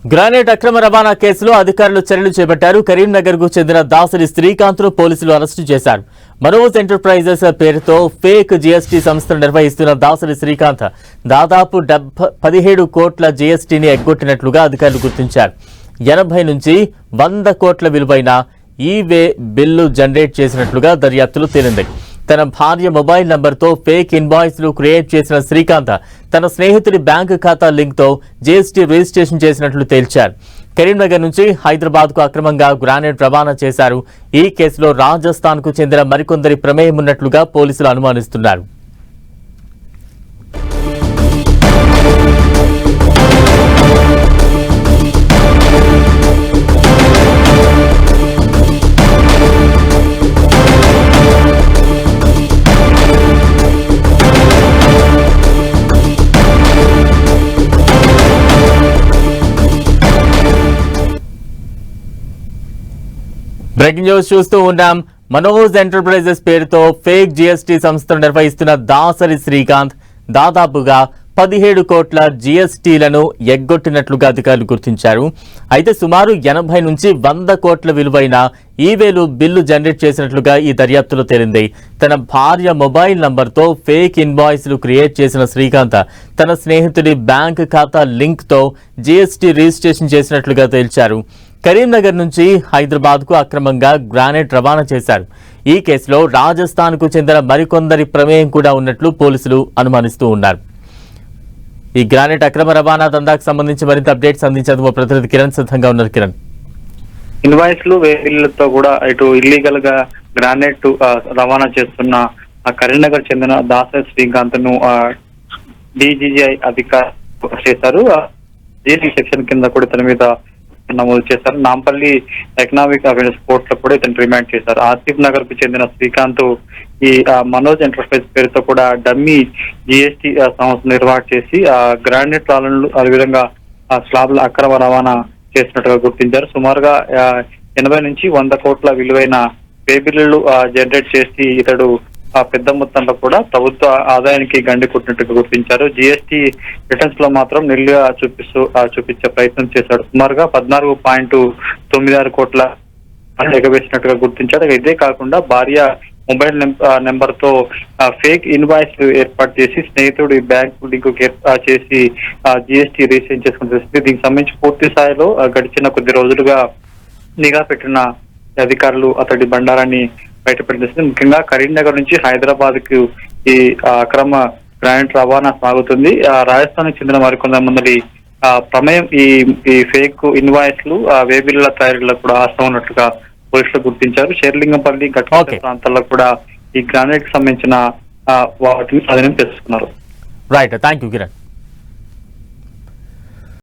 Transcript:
Granite అక్రమ రవాణా కేసులో అధికారులు చర్యలు చేపట్టారు. కరీంనగర్ కు చెందిన దాసరి శ్రీకాంత్ ను పోలీసులు అరెస్టు చేశారు. మనోజ్ ఎంటర్ప్రైజెస్ పేరుతో ఫేక్ జీఎస్టీ సంస్థను నిర్వహిస్తున్న దాసరి శ్రీకాంత్ దాదాపు 17 కోట్ల జీఎస్టీని ఎగ్గొట్టినట్లుగా అధికారులు గుర్తించారు. 80 నుంచి 100 కోట్ల విలువైన ఈ-వే బిల్లు జనరేట్ చేసినట్లుగా దర్యాప్తులో తేలింది. తన భార్య మొబైల్ నంబర్తో ఫేక్ ఇన్వాయిస్లు క్రియేట్ చేసిన శ్రీకాంత్ తన స్నేహితుడి బ్యాంకు ఖాతా లింక్తో జీఎస్టీ రిజిస్ట్రేషన్ చేసినట్లు తేల్చారు. కరీంనగర్ నుంచి హైదరాబాద్కు అక్రమంగా గ్రానైట్ రవాణా చేశారు. ఈ కేసులో రాజస్థాన్కు చెందిన మరికొందరి ప్రమేయం ఉన్నట్లుగా పోలీసులు అనుమానిస్తున్నారు. బ్రేకింగ్ న్యూస్ చూస్తూ ఉన్నాం. మనోజ్ ఎంటర్ప్రైజెస్ పేరుతో ఫేక్ జీఎస్టీ సంస్థను నిర్వహిస్తున్న దాసరి శ్రీకాంత్ దాదాపుగా 17 కోట్ల జీఎస్టీలను ఎగ్గొట్టినట్లుగా అధికారులు గుర్తించారు. అయితే సుమారు 80 నుంచి 100 కోట్ల విలువైన ఈ-వేలు బిల్లు జనరేట్ చేసినట్లుగా ఈ దర్యాప్తులో తేలింది. తన భార్య మొబైల్ నంబర్తో ఫేక్ ఇన్వాయిస్లు క్రియేట్ చేసిన శ్రీకాంత్ తన స్నేహితుడి బ్యాంక్ ఖాతా లింక్తో జీఎస్టీ రిజిస్ట్రేషన్ చేసినట్లుగా తేల్చారు. కరీంనగర్ నుంచి హైదరాబాద్కు అక్రమంగా గ్రానైట్ రవాణా చేశారు. ఈ కేసులో రాజస్థాన్కు చెందిన మరికొందరి ప్రమేయం కూడా ఉన్నట్లు పోలీసులు అనుమానిస్తూ ఉన్నారు. ఈ గ్రానైట్ అక్రమ రవాణా దందాకు సంబంధించి మరింత అప్డేట్స్ అందించేందుకు మా ప్రతినిధి కిరణ్ సిద్ధంగా ఉన్నారు. కిరణ్, ఇన్వాయిస్లు వేలతో కూడా ఇటు ఇల్లీగల్ గా గ్రానైట్ రవాణా చేస్తున్న కరీంనగర్ చెందిన దాసరి శ్రీకాంత్ ను డిజిఐ అధికారులు చేశారు. జైలు సెక్షన్ కింద కూడా ఇతని మీద నమోదు చేశారు. నాంపల్లి ఎకనామిక్ అఫైర్స్ కోర్ట్ లో కూడా ఇతను రిమాండ్ చేశారు. ఆసిఫ్ నగర్ కు చెందిన శ్రీకాంత్ ఈ మనోజ్ ఎంటర్ప్రైజ్ పేరుతో కూడా డమ్మీ జిఎస్టీ సంస్థ నిర్వహణ చేసి గ్రానైట్ రాళ్లను అదేవిధంగా స్లాబ్ల అక్రమ రవాణా చేసినట్టుగా గుర్తించారు. సుమారుగా 80 నుంచి 100 కోట్ల విలువైన పే బిల్లులు జనరేట్ చేసి ఇతడు పెద్ద మొత్తంలో కూడా ప్రభుత్వ ఆదాయానికి గండి కొట్టినట్టుగా గుర్తించారు. జీఎస్టీ రిటర్న్స్ లో మాత్రం నిల్లుగా చూపించే ప్రయత్నం చేశాడు. సుమారుగా 14.96 కోట్ల ఎగవేసినట్టుగా గుర్తించారు. ఇదే కాకుండా భార్య మొబైల్ నెంబర్ తో ఫేక్ ఇన్వాయిస్ ఏర్పాటు చేసి స్నేహితుడి బ్యాంక్ లింక్ చేసి జీఎస్టీ రిజిస్ట్రేషన్ చేసుకుని తెలిసింది. దీనికి సంబంధించి పూర్తి స్థాయిలో గడిచిన కొద్ది రోజులుగా నిఘా పెట్టిన అధికారులు అతడి బండారాన్ని బయటపెట్టేసింది. ముఖ్యంగా కరీంనగర్ నుంచి హైదరాబాద్ కు ఈ అక్రమ గ్రానైట్ రవాణా సాగుతుంది. రాజస్థాన్ చెందిన మరికొంతమంది ప్రమేయం ఈ ఫేక్ ఇన్వాయిస్లు వేబిల్ల తయారీలో కూడా ఆస్తం ఉన్నట్లుగా పోలీసులు గుర్తించారు. షేర్లింగంపల్లి గట్ల ప్రాంతాల్లో కూడా ఈ గ్రానైట్ కి సంబంధించిన వాటిని స్వాధీనం చేసుకున్నారు. Right, thank you Kiran.